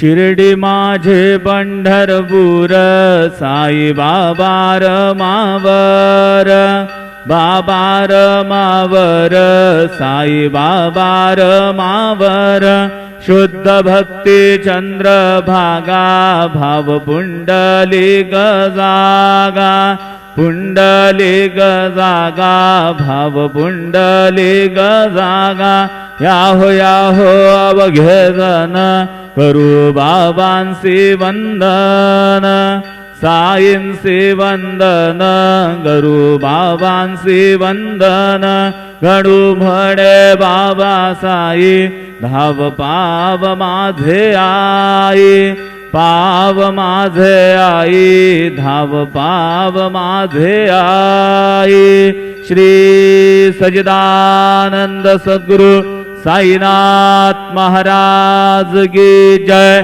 शिर्डी माझे पंढरपूर साई बाबा रमावर, बाबा रमावर साई बाबा रमावर, शुद्ध भक्ती चंद्रभागा भाव पुंडलिक जागा, पुंडलिक जागा भाव पुंडलिक जागा, याहो याहो अवघे जन करू बाबांसी वंदन, साईंसी वंदन करू बाबांसी वंदन, घडू म्हणे बाबा साई धाव पाव माझे आई, पाव माझे आई धाव पाव माझे आई। श्री सच्चिदानंद सद्गुरु साईनाथ महाराज की जय।